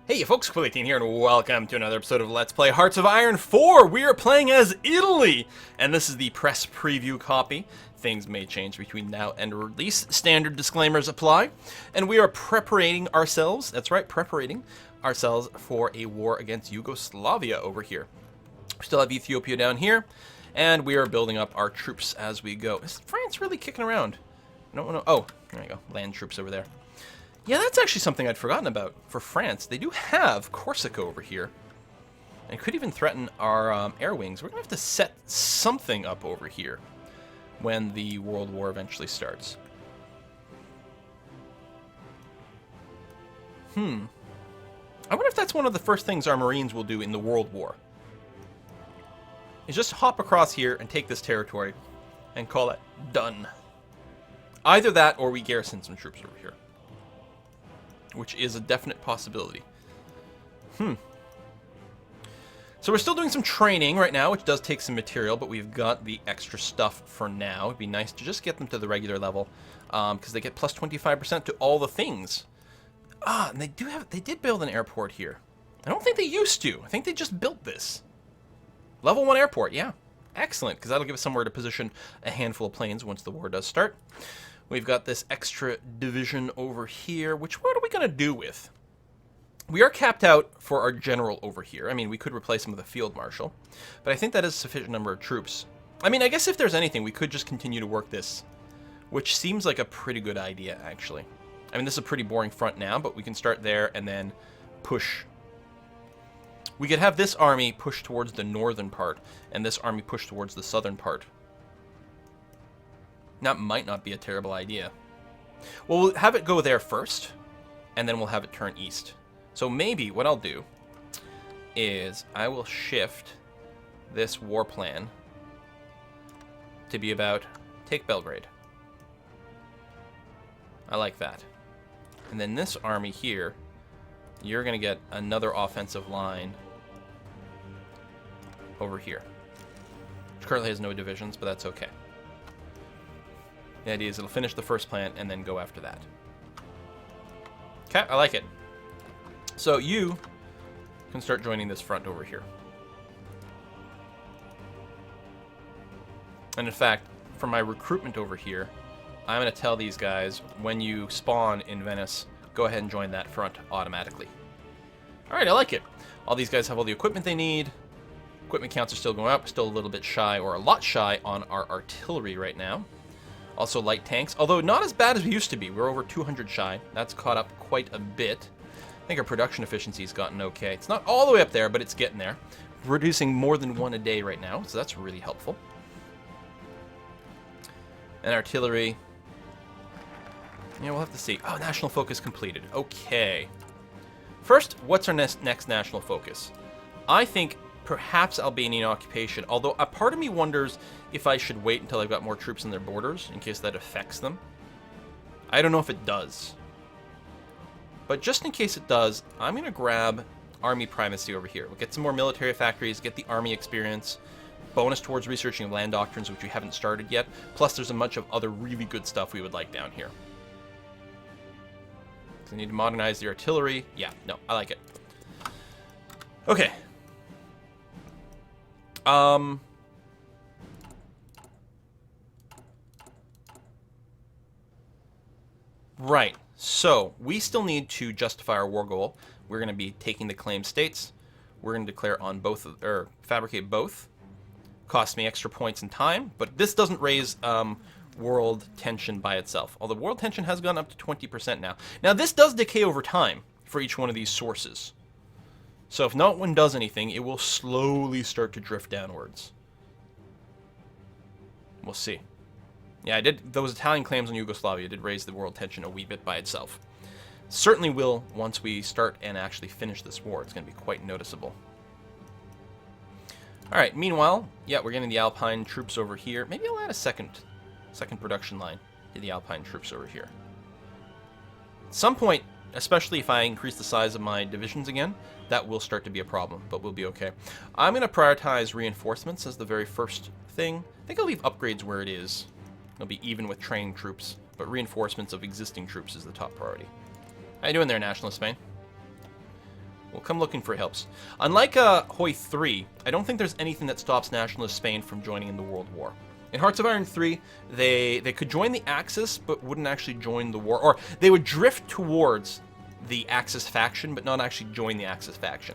Hey you folks, Quill18 here, and welcome to another episode of Let's Play Hearts of Iron 4! We are playing as Italy! And this is the press preview copy. Things may change between now and release. Standard disclaimers apply. And we are preparating ourselves, that's right, preparating ourselves for a war against Yugoslavia over here. We still have Ethiopia down here, and we are building up our troops as we go. Is France really kicking around? I don't want to... Oh, there you go. Land troops over there. Yeah, that's actually something I'd forgotten about. For France, they do have Corsica over here. And could even threaten our air wings. We're going to have to set something up over here when the World War eventually starts. I wonder if that's one of the first things our Marines will do in the World War. Is just hop across here and take this territory and call it done. Either that or we garrison some troops over here, which is a definite possibility. So we're still doing some training right now, which does take some material, but we've got the extra stuff for now. It'd be nice to just get them to the regular level, because they get plus 25% to all the things. And they did build an airport here. I don't think they used to. I think they just built this. Level 1 airport, yeah. Excellent, because that'll give us somewhere to position a handful of planes once the war does start. We've got this extra division over here, which what are we going to do with? We are capped out for our general over here. I mean, we could replace him with a field marshal, but I think that is a sufficient number of troops. I mean, I guess if there's anything, we could just continue to work this, which seems like a pretty good idea, actually. I mean, this is a pretty boring front now, but we can start there and then push. We could have this army push towards the northern part, and this army push towards the southern part. That might not be a terrible idea. Well, we'll have it go there first, and then we'll have it turn east. So maybe what I'll do is I will shift this war plan to be about take Belgrade. I like that. And then this army here, you're going to get another offensive line over here, which currently has no divisions, but that's okay. The idea is it'll finish the first plant and then go after that. Okay, I like it. So you can start joining this front over here. And in fact, for my recruitment over here, I'm going to tell these guys, when you spawn in Venice, go ahead and join that front automatically. Alright, I like it. All these guys have all the equipment they need. Equipment counts are still going up. Still a little bit shy, or a lot shy, on our artillery right now. Also light tanks, although not as bad as we used to be. We're over 200 shy. That's caught up quite a bit. I think our production efficiency's gotten okay. It's not all the way up there, but it's getting there. We're producing more than one a day right now, so that's really helpful. And artillery. Yeah, we'll have to see. Oh, national focus completed. Okay. First, what's our next national focus? I think perhaps Albanian occupation, although a part of me wonders if I should wait until I've got more troops on their borders, in case that affects them. I don't know if it does. But just in case it does, I'm going to grab army primacy over here. We'll get some more military factories, get the army experience, bonus towards researching land doctrines, which we haven't started yet, plus there's a bunch of other really good stuff we would like down here. So I need to modernize the artillery. Yeah, no, I like it. Okay. Right. So, we still need to justify our war goal. We're going to be taking the claimed states. We're going to declare on both, or fabricate both. Costs me extra points and time, but this doesn't raise world tension by itself. Although world tension has gone up to 20% now. Now, this does decay over time for each one of these sources. So if not one does anything, it will slowly start to drift downwards. We'll see. Yeah, those Italian claims on Yugoslavia did raise the world tension a wee bit by itself. Certainly will once we start and actually finish this war. It's going to be quite noticeable. Alright, meanwhile, yeah, we're getting the Alpine troops over here. Maybe I'll add a second production line to the Alpine troops over here. At some point, especially if I increase the size of my divisions again, that will start to be a problem, but we'll be okay. I'm going to prioritize reinforcements as the very first thing. I think I'll leave upgrades where it is. It'll be even with trained troops, but reinforcements of existing troops is the top priority. How you doing there, Nationalist Spain? come looking for helps. Unlike Hoi 3, I don't think there's anything that stops nationalist Spain from joining in the World War. In Hearts of Iron 3, they could join the Axis, but wouldn't actually join the war. Or they would drift towards the Axis faction, but not actually join the Axis faction.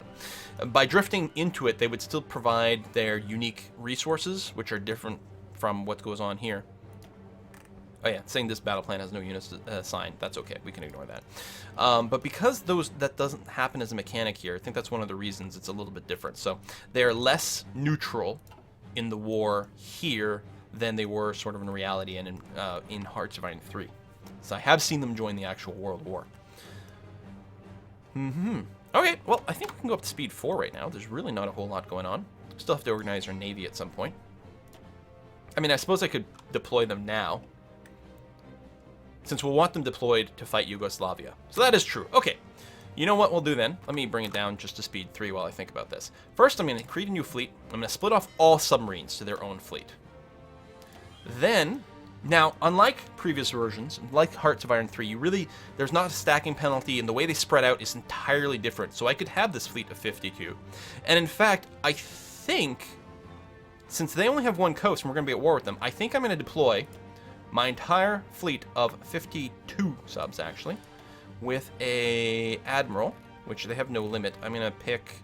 By drifting into it, they would still provide their unique resources, which are different from what goes on here. Oh yeah, saying this battle plan has no units assigned. That's okay. We can ignore that. But because that doesn't happen as a mechanic here, I think that's one of the reasons it's a little bit different. So they're less neutral in the war here than they were sort of in reality and in Hearts of Iron 3. So I have seen them join the actual World War. Okay, well, I think we can go up to speed 4 right now. There's really not a whole lot going on. Still have to organize our navy at some point. I mean, I suppose I could deploy them now, since we'll want them deployed to fight Yugoslavia. So that is true. Okay, you know what we'll do then? Let me bring it down just to speed 3 while I think about this. First, I'm going to create a new fleet. I'm going to split off all submarines to their own fleet. Then, now, unlike previous versions, like Hearts of Iron 3, there's not a stacking penalty, and the way they spread out is entirely different. So I could have this fleet of 52. And in fact, I think, since they only have one coast and we're going to be at war with them, I think I'm going to deploy my entire fleet of 52 subs, actually, with a admiral, which they have no limit. I'm going to pick,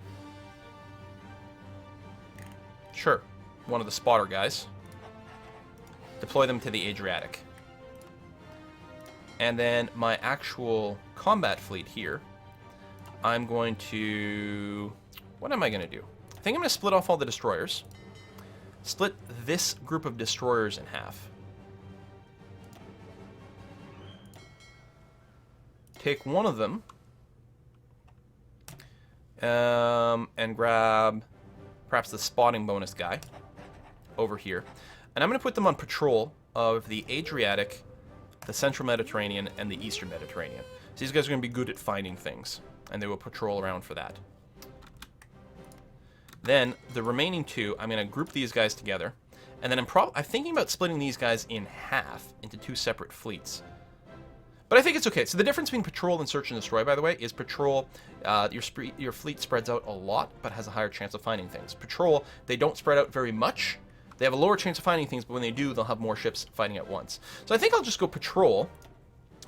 sure, one of the spotter guys. Deploy them to the Adriatic. And then my actual combat fleet here, I'm going to... What am I going to do? I think I'm going to split off all the destroyers. Split this group of destroyers in half. Take one of them and grab perhaps the spotting bonus guy over here. And I'm going to put them on patrol of the Adriatic, the Central Mediterranean, and the Eastern Mediterranean. So these guys are going to be good at finding things, and they will patrol around for that. Then the remaining two, I'm going to group these guys together, and then I'm thinking about splitting these guys in half into 2 separate fleets. But I think it's okay. So the difference between patrol and search and destroy, by the way, is patrol, your fleet spreads out a lot, but has a higher chance of finding things. Patrol, they don't spread out very much. They have a lower chance of finding things, but when they do, they'll have more ships fighting at once. So I think I'll just go patrol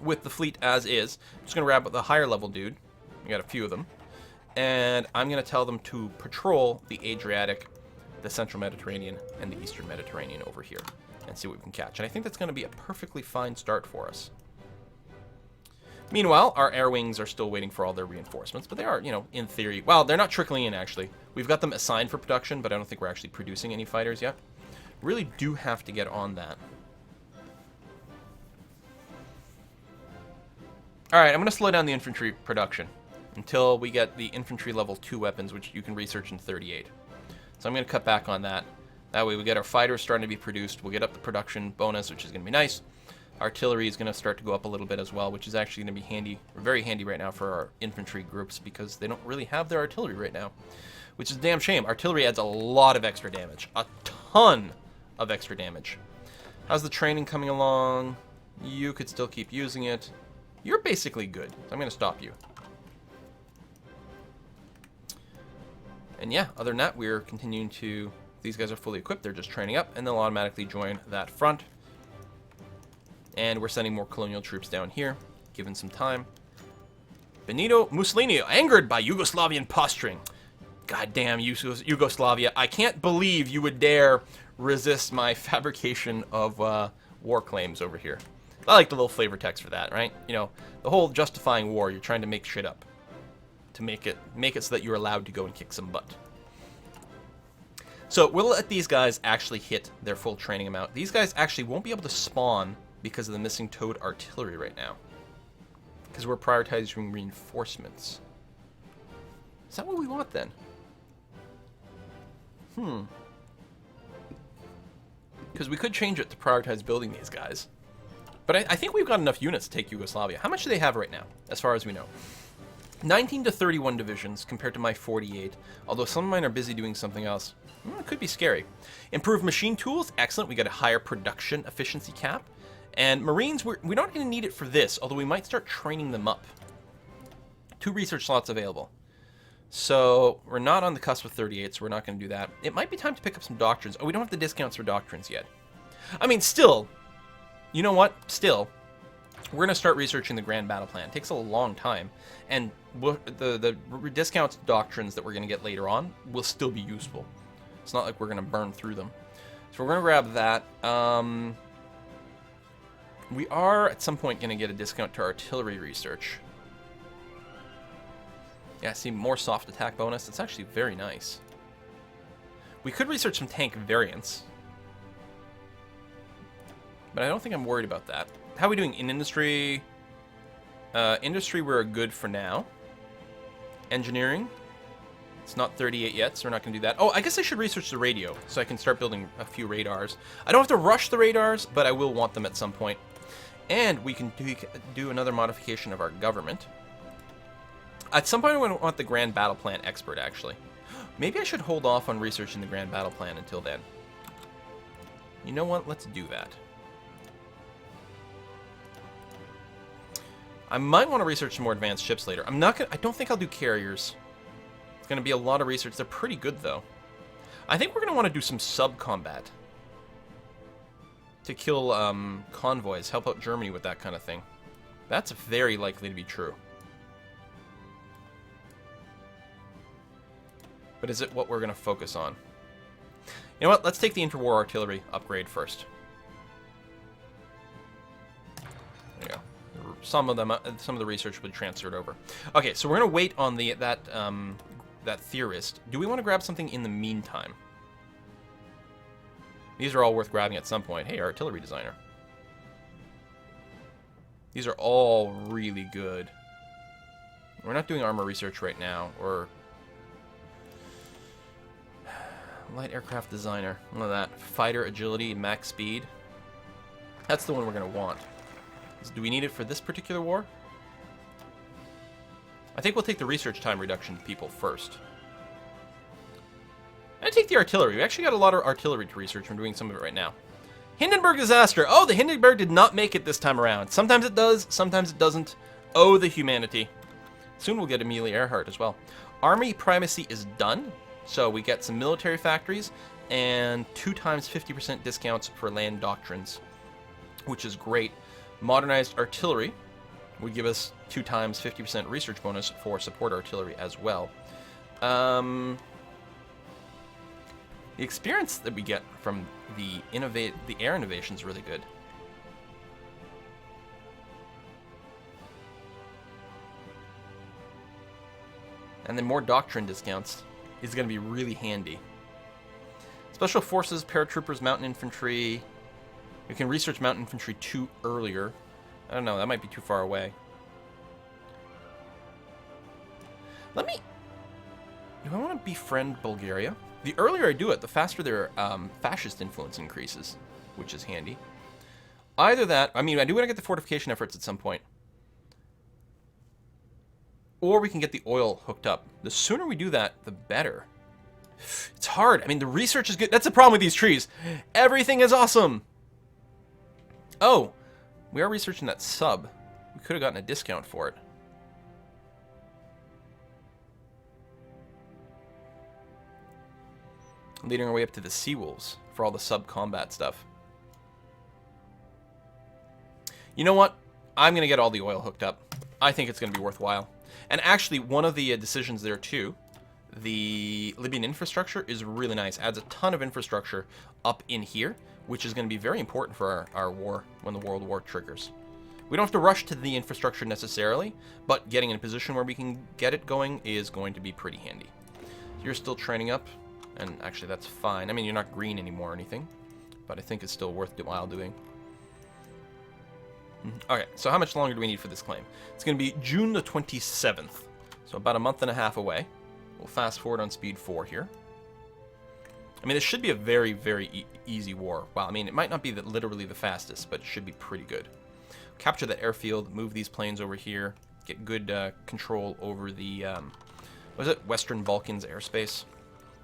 with the fleet as is. I'm just going to grab the higher level dude. We got a few of them. And I'm going to tell them to patrol the Adriatic, the Central Mediterranean, and the Eastern Mediterranean over here, and see what we can catch. And I think that's going to be a perfectly fine start for us. Meanwhile, our air wings are still waiting for all their reinforcements, but they are, in theory... Well, they're not trickling in, actually. We've got them assigned for production, but I don't think we're actually producing any fighters yet. Really do have to get on that. Alright, I'm going to slow down the infantry production until we get the infantry level 2 weapons, which you can research in 38. So I'm going to cut back on that. That way we get our fighters starting to be produced. We'll get up the production bonus, which is going to be nice. Artillery is going to start to go up a little bit as well, which is actually going to be handy, very handy right now for our infantry groups, because they don't really have their artillery right now, which is a damn shame. Artillery adds a lot of extra damage. A ton of extra damage. How's the training coming along? You could still keep using it. You're basically good. So I'm going to stop you. And yeah, other than that, we're continuing to... These guys are fully equipped. They're just training up, and they'll automatically join that front. And we're sending more colonial troops down here, given some time. Benito Mussolini, angered by Yugoslavian posturing. Goddamn Yugoslavia. I can't believe you would dare resist my fabrication of war claims over here. I like the little flavor text for that, right? The whole justifying war, you're trying to make shit up to make it so that you're allowed to go and kick some butt. So we'll let these guys actually hit their full training amount. These guys actually won't be able to spawn because of the missing towed artillery right now, because we're prioritizing reinforcements. Is that what we want then? Because we could change it to prioritize building these guys. But I think we've got enough units to take Yugoslavia. How much do they have right now, as far as we know? 19 to 31 divisions compared to my 48, although some of mine are busy doing something else. It could be scary. Improved machine tools, excellent. We got a higher production efficiency cap. And Marines, we're not going to need it for this, although we might start training them up. 2 research slots available. So we're not on the cusp of 38, so we're not going to do that. It might be time to pick up some doctrines. Oh, we don't have the discounts for doctrines yet. I mean, still, you know what? Still, we're going to start researching the Grand Battle Plan. It takes a long time, and the discounts doctrines that we're going to get later on will still be useful. It's not like we're going to burn through them. So we're going to grab that. We are, at some point, going to get a discount to artillery research. Yeah, see, more soft attack bonus. It's actually very nice. We could research some tank variants. But I don't think I'm worried about that. How are we doing in industry? Industry, we're good for now. Engineering. It's not 38 yet, so we're not going to do that. Oh, I guess I should research the radio, so I can start building a few radars. I don't have to rush the radars, but I will want them at some point. And we can do another modification of our government. At some point, I want the Grand Battle Plan expert, actually. Maybe I should hold off on researching the Grand Battle Plan until then. You know what? Let's do that. I might want to research some more advanced ships later. I don't think I'll do carriers. It's going to be a lot of research. They're pretty good, though. I think we're going to want to do some sub-combat. To kill convoys, help out Germany with that kind of thing. That's very likely to be true. But is it what we're going to focus on? You know what? Let's take the interwar artillery upgrade first. There you go. Some of the research would transfer it over. Okay, so we're going to wait on that theorist. Do we want to grab something in the meantime? These are all worth grabbing at some point. Hey, artillery designer. These are all really good. We're not doing armor research right now, or light aircraft designer. None of that. Fighter agility, max speed. That's the one we're going to want. Do we need it for this particular war? I think we'll take the research time reduction people first. And take the artillery. We actually got a lot of artillery to research. I'm doing some of it right now. Hindenburg disaster. Oh, the Hindenburg did not make it this time around. Sometimes it does, sometimes it doesn't. Oh, the humanity. Soon we'll get Amelia Earhart as well. Army primacy is done. So we get some military factories and 2 times 50% discounts for land doctrines, which is great. Modernized artillery would give us 2 times 50% research bonus for support artillery as well. The experience that we get from the air innovation is really good. And then more doctrine discounts is going to be really handy. Special Forces, Paratroopers, Mountain Infantry. We can research Mountain Infantry 2 earlier. I don't know, that might be too far away. Do I want to befriend Bulgaria? The earlier I do it, the faster their fascist influence increases, which is handy. Either that, I mean, I do want to get the fortification efforts at some point. Or we can get the oil hooked up. The sooner we do that, the better. It's hard. I mean, the research is good. That's the problem with these trees. Everything is awesome. Oh, we are researching that sub. We could have gotten a discount for it. Leading our way up to the Seawolves for all the sub-combat stuff. You know what? I'm going to get all the oil hooked up. I think it's going to be worthwhile. And actually, one of the decisions there, too, the Libyan infrastructure is really nice. Adds a ton of infrastructure up in here, which is going to be very important for our war when the World War triggers. We don't have to rush to the infrastructure necessarily, but getting in a position where we can get it going is going to be pretty handy. You're still training up. And actually, that's fine. I mean, you're not green anymore or anything, but I think it's still worthwhile doing. Okay, so how much longer do we need for this claim? It's going to be June the 27th, so about a month and a half away. We'll fast forward on speed 4 here. I mean, this should be a very, very easy war. Well, I mean, it might not be literally the fastest, but it should be pretty good. Capture the airfield, move these planes over here, get good control over the, what is it, Western Balkans airspace.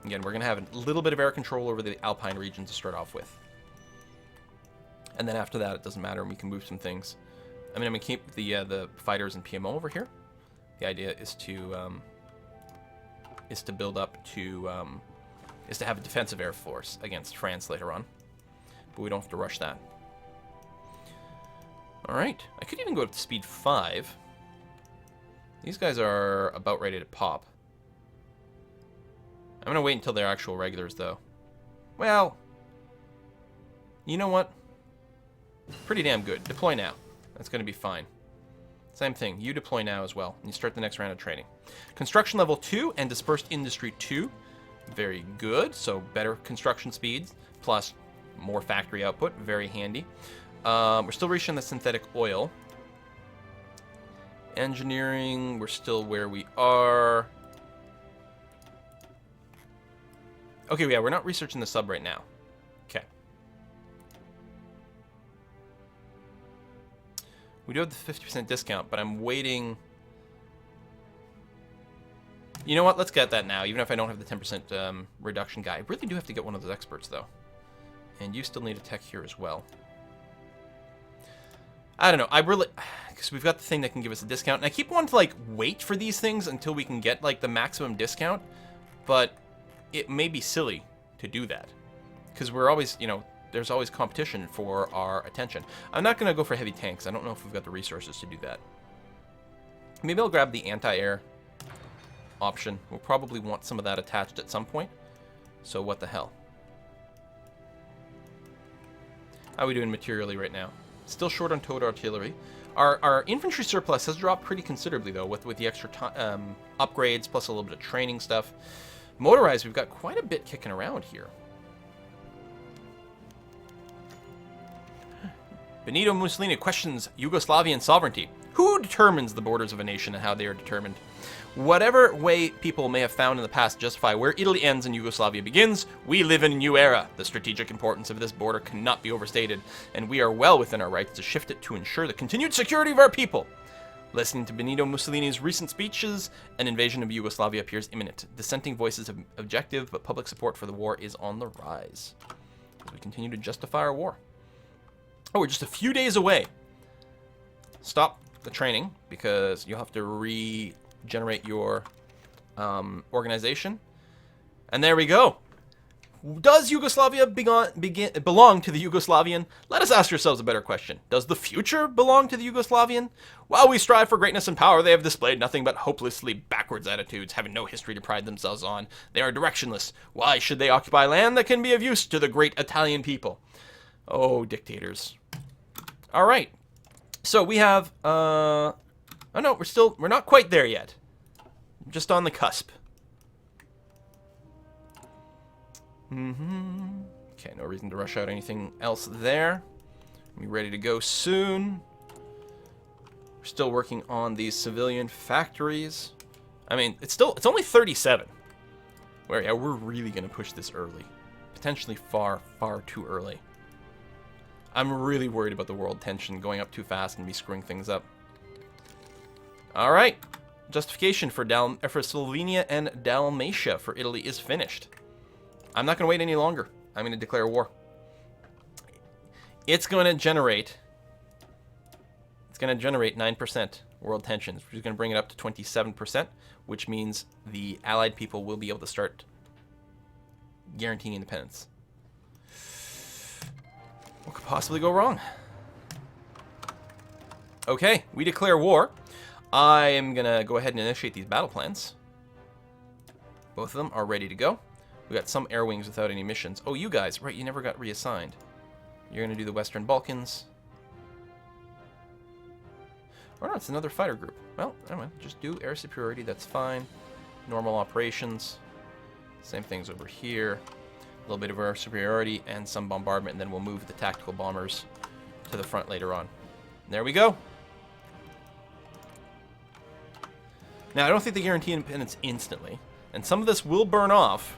Again, we're going to have a little bit of air control over the Alpine region to start off with. And then after that, it doesn't matter, and we can move some things. I mean, I'm going to keep the fighters and PMO over here. The idea is to is to build up to is to have a defensive air force against France later on. But we don't have to rush that. All right, I could even go up to speed 5. These guys are about ready to pop. I'm gonna wait until they're actual regulars, though. Well, you know what? Pretty damn good. Deploy now. That's gonna be fine. Same thing. You deploy now as well, and you start the next round of training. Construction level 2 and dispersed industry 2. Very good. So better construction speeds plus more factory output. Very handy. We're still reaching the synthetic oil. Engineering, we're still where we are. Okay, yeah, we're not researching the sub right now. Okay. We do have the 50% discount, but I'm waiting. You know what? Let's get that now, even if I don't have the 10% reduction guy. I really do have to get one of those experts, though. And you still need a tech here as well. I don't know. I really... Because we've got the thing that can give us a discount. And I keep wanting to, like, wait for these things until we can get, like, the maximum discount. But it may be silly to do that. Because we're always, you know, there's always competition for our attention. I'm not going to go for heavy tanks. I don't know if we've got the resources to do that. Maybe I'll grab the anti-air option. We'll probably want some of that attached at some point. So what the hell? How are we doing materially right now? Still short on towed artillery. Our infantry surplus has dropped pretty considerably, though, with the extra upgrades, plus a little bit of training stuff. Motorized, we've got quite a bit kicking around here. Benito Mussolini questions Yugoslavian sovereignty. Who determines the borders of a nation and how they are determined? Whatever way people may have found in the past to justify where Italy ends and Yugoslavia begins, we live in a new era. The strategic importance of this border cannot be overstated, and we are well within our rights to shift it to ensure the continued security of our people. Listening to Benito Mussolini's recent speeches, an invasion of Yugoslavia appears imminent. Dissenting voices have objective, but public support for the war is on the rise. As we continue to justify our war. Oh, we're just a few days away. Stop the training, because you'll have to regenerate your organization. And there we go. Does Yugoslavia belong to the Yugoslavian? Let us ask ourselves a better question. Does the future belong to the Yugoslavian? While we strive for greatness and power, they have displayed nothing but hopelessly backwards attitudes, having no history to pride themselves on. They are directionless. Why should they occupy land that can be of use to the great Italian people? Oh, dictators. All right. So we have, oh no, we're not quite there yet. Just on the cusp. Okay, no reason to rush out anything else there. Be ready to go soon. We're still working on these civilian factories. I mean, it's only 37. Yeah, we're really gonna push this early. Potentially far, far too early. I'm really worried about the world tension going up too fast and me screwing things up. All right. Justification for Slovenia and Dalmatia for Italy is finished. I'm not going to wait any longer. I'm going to declare war. It's going to generate 9% world tensions, which is going to bring it up to 27%, which means the Allied people will be able to start guaranteeing independence. What could possibly go wrong? Okay, we declare war. I am going to go ahead and initiate these battle plans. Both of them are ready to go. We got some air wings without any missions. Oh, you guys, right, you never got reassigned. You're going to do the Western Balkans. Or no, it's another fighter group. Well, anyway, just do air superiority, that's fine. Normal operations. Same things over here. A little bit of air superiority and some bombardment, and then we'll move the tactical bombers to the front later on. There we go. Now, I don't think they guarantee independence instantly, and some of this will burn off.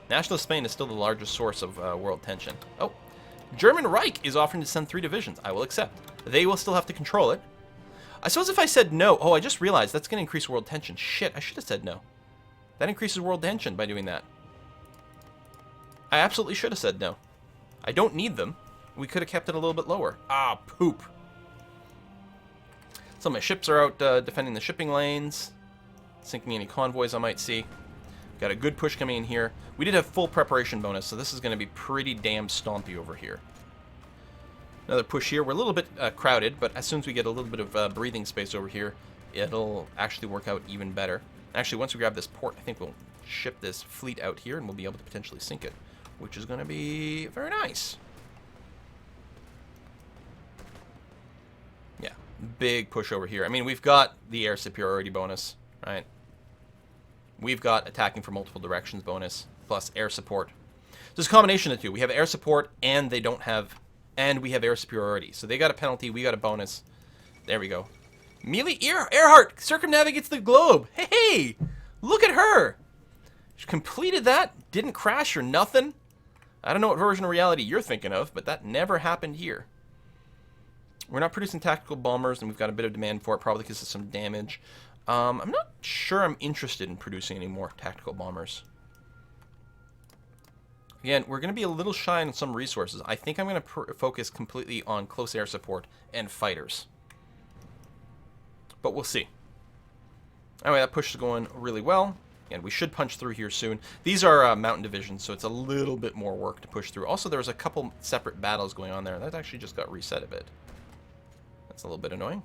Nationalist Spain is still the largest source of world tension. Oh, German Reich is offering to send 3 divisions. I will accept. They will still have to control it. I suppose if I said no... Oh, I just realized that's going to increase world tension. Shit, I should have said no. That increases world tension by doing that. I absolutely should have said no. I don't need them. We could have kept it a little bit lower. Ah, poop. So my ships are out defending the shipping lanes, sinking any convoys I might see. Got a good push coming in here. We did have full preparation bonus, so this is going to be pretty damn stompy over here. Another push here. We're a little bit crowded, but as soon as we get a little bit of breathing space over here, it'll actually work out even better. Actually, once we grab this port, I think we'll ship this fleet out here, and we'll be able to potentially sink it, which is going to be very nice. Yeah, big push over here. I mean, we've got the air superiority bonus, right? We've got attacking from multiple directions bonus, plus air support. So it's a combination of the two. We have air support, and they don't have... And we have air superiority. So they got a penalty, we got a bonus. There we go. Amelia Earhart circumnavigates the globe. Hey! Look at her! She completed that, didn't crash or nothing. I don't know what version of reality you're thinking of, but that never happened here. We're not producing tactical bombers, and we've got a bit of demand for it, probably because of some damage. I'm not sure I'm interested in producing any more tactical bombers. Again, we're going to be a little shy on some resources. I think I'm going to focus completely on close air support and fighters. But we'll see. Anyway, that push is going really well. And we should punch through here soon. These are mountain divisions, so it's a little bit more work to push through. Also, there was a couple separate battles going on there. That actually just got reset a bit. That's a little bit annoying.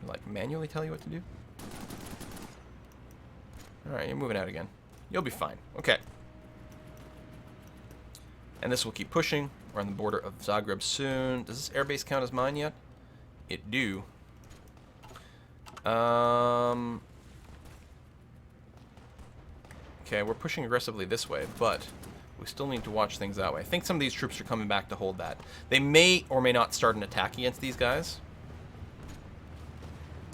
Like, manually tell you what to do? Alright, you're moving out again. You'll be fine. Okay. And this will keep pushing. We're on the border of Zagreb soon. Does this airbase count as mine yet? It do. Okay, we're pushing aggressively this way, but we still need to watch things that way. I think some of these troops are coming back to hold that. They may or may not start an attack against these guys.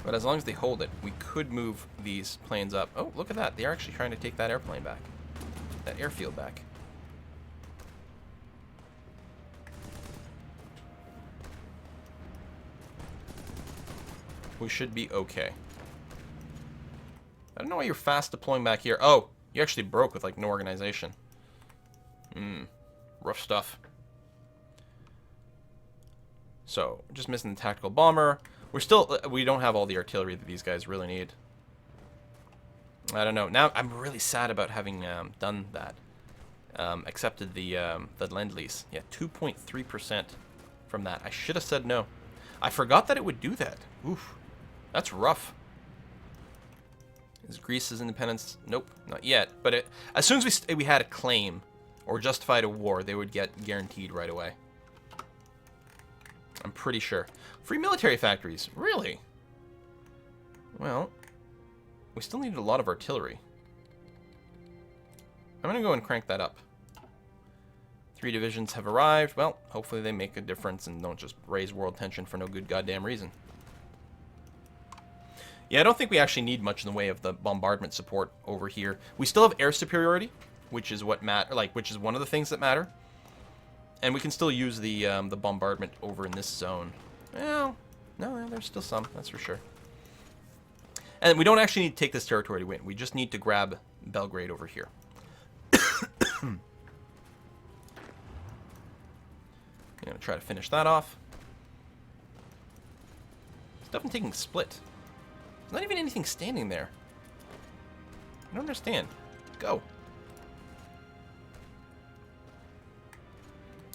But as long as they hold it, we could move these planes up. Oh, look at that. They're actually trying to take that airplane back. That airfield back. We should be okay. I don't know why you're fast deploying back here. Oh, you actually broke with, like, no organization. Rough stuff. So, just missing the tactical bomber. We don't have all the artillery that these guys really need. I don't know. Now, I'm really sad about having done that. Accepted the Lend-Lease. Yeah, 2.3% from that. I should have said no. I forgot that it would do that. Oof. That's rough. Is Greece's independence? Nope, not yet. But as soon as we had a claim or justified a war, they would get guaranteed right away. I'm pretty sure. Free military factories. Really? Well, we still needed a lot of artillery. I'm going to go and crank that up. 3 divisions have arrived. Well, hopefully they make a difference and don't just raise world tension for no good goddamn reason. Yeah, I don't think we actually need much in the way of the bombardment support over here. We still have air superiority, which is what which is one of the things that matter. And we can still use the bombardment over in this zone. Well, no, there's still some, that's for sure. And we don't actually need to take this territory to win. We just need to grab Belgrade over here. I'm going to try to finish that off. It's definitely taking split. There's not even anything standing there. I don't understand. Go.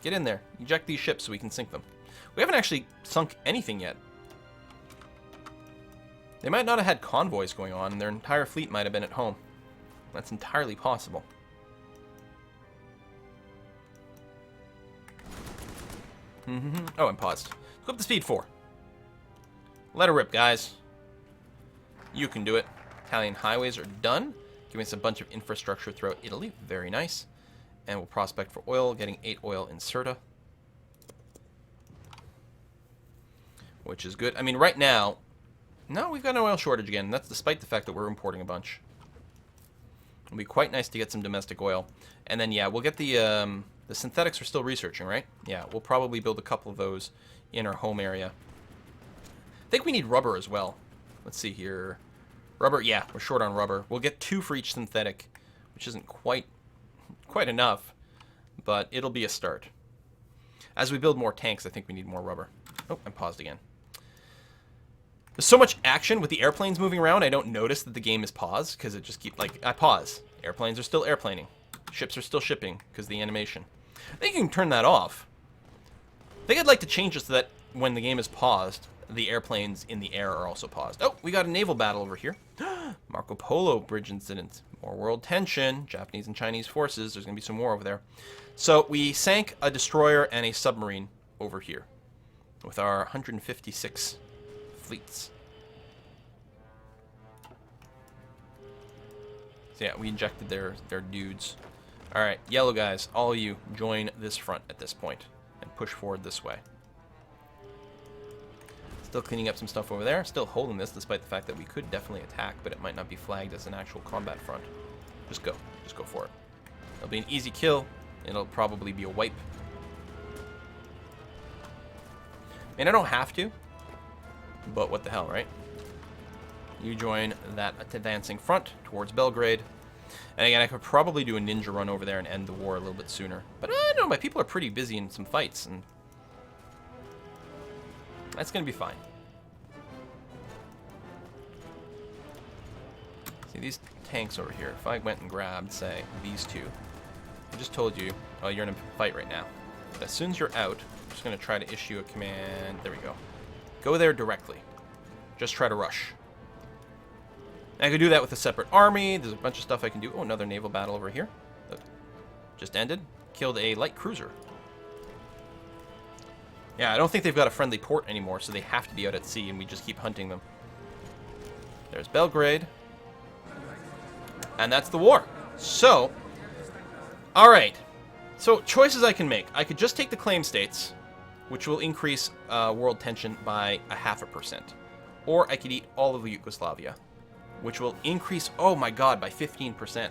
Get in there. Eject these ships so we can sink them. We haven't actually sunk anything yet. They might not have had convoys going on, and their entire fleet might have been at home. That's entirely possible. Oh, I'm paused. Go up to speed 4. Let her rip, guys. You can do it. Italian highways are done. Giving us a bunch of infrastructure throughout Italy. Very nice. And we'll prospect for oil, getting 8 oil in Sirta. Which is good. I mean, right now... No, we've got an oil shortage again. That's despite the fact that we're importing a bunch. It'll be quite nice to get some domestic oil. And then, yeah, we'll get the synthetics we're still researching, right? Yeah, we'll probably build a couple of those in our home area. I think we need rubber as well. Let's see here. Rubber, yeah, we're short on rubber. We'll get 2 for each synthetic, which isn't quite enough, but it'll be a start. As we build more tanks, I think we need more rubber. Oh, I'm paused again. There's so much action with the airplanes moving around, I don't notice that the game is paused, because it just keeps, like, I pause. Airplanes are still airplaning. Ships are still shipping, because of the animation. I think you can turn that off. I think I'd like to change it so that when the game is paused, the airplanes in the air are also paused. Oh, we got a naval battle over here. Marco Polo bridge incident. More world tension. Japanese and Chinese forces. There's going to be some war over there. So we sank a destroyer and a submarine over here with our 156 fleets. So yeah, we injected their dudes. All right, yellow guys, all of you join this front at this point and push forward this way. Still cleaning up some stuff over there. Still holding this despite the fact that we could definitely attack, but it might not be flagged as an actual combat front. Just go. Just go for it. It'll be an easy kill. It'll probably be a wipe. And I don't have to, but what the hell, right? You join that advancing front towards Belgrade. And again, I could probably do a ninja run over there and end the war a little bit sooner. But I don't know, my people are pretty busy in some fights, and that's going to be fine. See, these tanks over here, if I went and grabbed, say, these two, I just told you, oh, you're in a fight right now. But as soon as you're out, I'm just going to try to issue a command. There we go. Go there directly. Just try to rush. I could do that with a separate army. There's a bunch of stuff I can do. Oh, another naval battle over here. Just ended. Killed a light cruiser. Yeah, I don't think they've got a friendly port anymore, so they have to be out at sea, and we just keep hunting them. There's Belgrade. And that's the war. So, alright. So, choices I can make. I could just take the claim states, which will increase world tension by 0.5%. Or I could eat all of Yugoslavia, which will increase, oh my god, by 15%.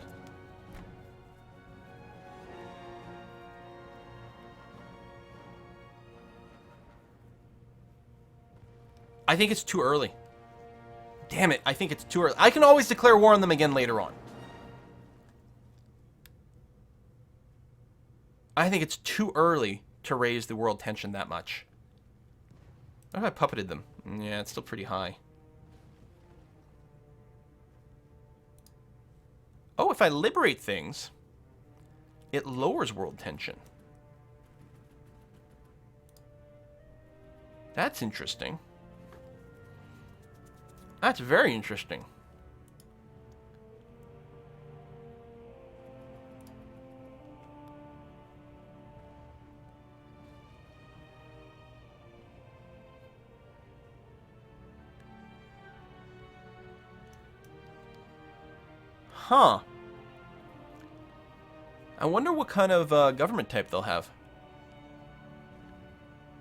I think it's too early. Damn it, I think it's too early. I can always declare war on them again later on. I think it's too early to raise the world tension that much. What if I puppeted them? Yeah, it's still pretty high. Oh, if I liberate things, it lowers world tension. That's interesting. That's very interesting. Huh. I wonder what kind of government type they'll have.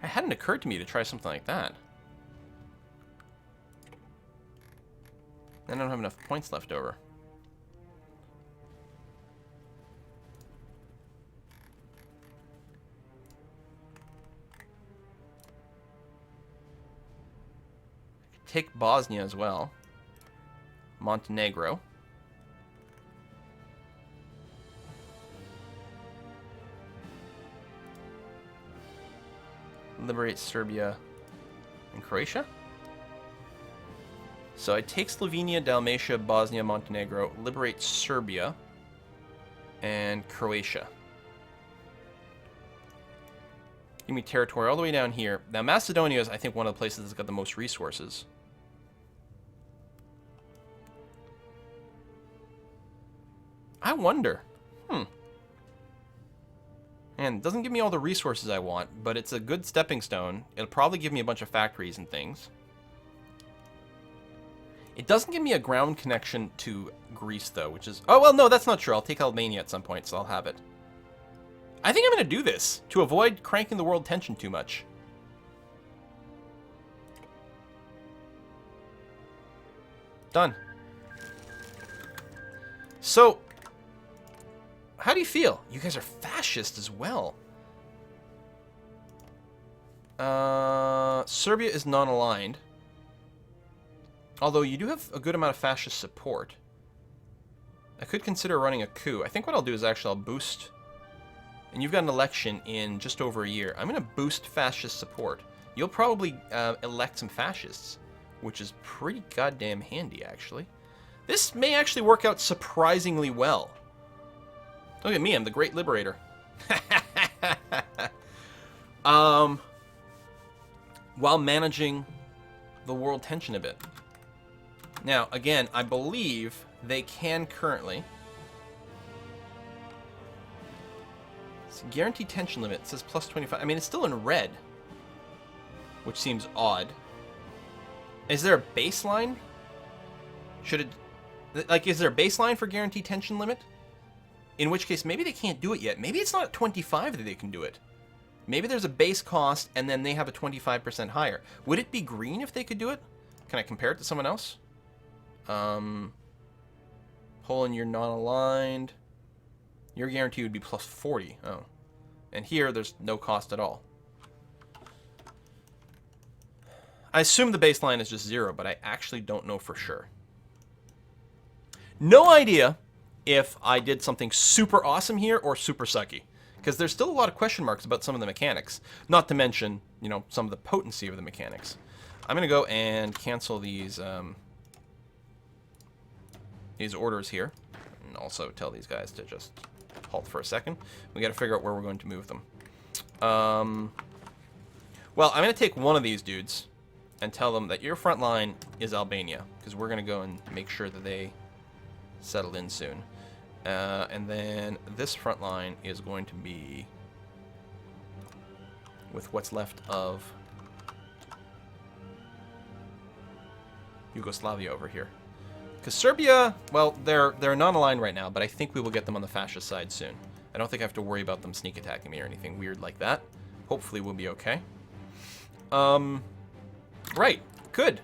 It hadn't occurred to me to try something like that. I don't have enough points left over. I could take Bosnia as well. Montenegro. Liberate Serbia and Croatia. So I take Slovenia, Dalmatia, Bosnia, Montenegro, liberate Serbia, and Croatia. Give me territory all the way down here. Now Macedonia is, I think, one of the places that's got the most resources. I wonder. And it doesn't give me all the resources I want, but it's a good stepping stone. It'll probably give me a bunch of factories and things. It doesn't give me a ground connection to Greece, though, which is... Oh, well, no, that's not true. I'll take Albania at some point, so I'll have it. I think I'm going to do this to avoid cranking the world tension too much. Done. So... how do you feel? You guys are fascist as well. Serbia is non-aligned. Although you do have a good amount of fascist support. I could consider running a coup. I think what I'll do is actually I'll boost... and you've got an election in just over a year. I'm going to boost fascist support. You'll probably elect some fascists. which is pretty goddamn handy, actually. This may actually work out surprisingly well. Look at me, I'm the Great Liberator. While managing the world tension a bit. Now, again, I believe they can currently... So guaranteed tension limit, it says plus 25. I mean, it's still in red, which seems odd. Is there a baseline? Should it... Like, is there a baseline for guaranteed tension limit? In which case, maybe they can't do it yet. Maybe it's not at 25 that they can do it. Maybe there's a base cost, and then they have a 25% higher. Would it be green if they could do it? Can I compare it to someone else? Poland, you're not aligned. Your guarantee would be plus 40. Oh. And here, there's no cost at all. I assume the baseline is just 0, but I actually don't know for sure. No idea if I did something super awesome here or super sucky. Because there's still a lot of question marks about some of the mechanics. Not to mention, you know, some of the potency of the mechanics. I'm going to go and cancel these orders here. And also tell these guys to just halt for a second. We got to figure out where we're going to move them. Well, I'm going to take one of these dudes and tell them that your front line is Albania. Because we're going to go and make sure that they settle in soon. And then this front line is going to be with what's left of Yugoslavia over here. Because Serbia, well, they're non-aligned right now, but I think we will get them on the fascist side soon. I don't think I have to worry about them sneak attacking me or anything weird like that. Hopefully we'll be okay. Right, good.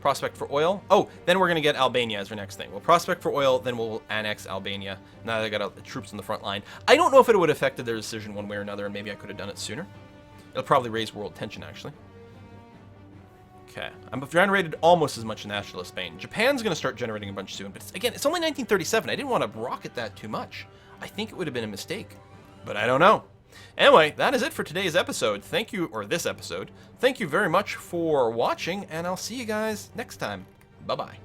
Prospect for oil. Oh, then we're going to get Albania as our next thing. We'll prospect for oil, then we'll annex Albania. Now that I got the troops in the front line. I don't know if it would have affected their decision one way or another, and maybe I could have done it sooner. It'll probably raise world tension, actually. Okay. I've generated almost as much in nationalist Spain. Japan's going to start generating a bunch soon, but again, it's only 1937. I didn't want to rocket that too much. I think it would have been a mistake, but I don't know. Anyway, that is it for today's episode. Thank you, or this episode. Thank you very much for watching, and I'll see you guys next time. Bye-bye.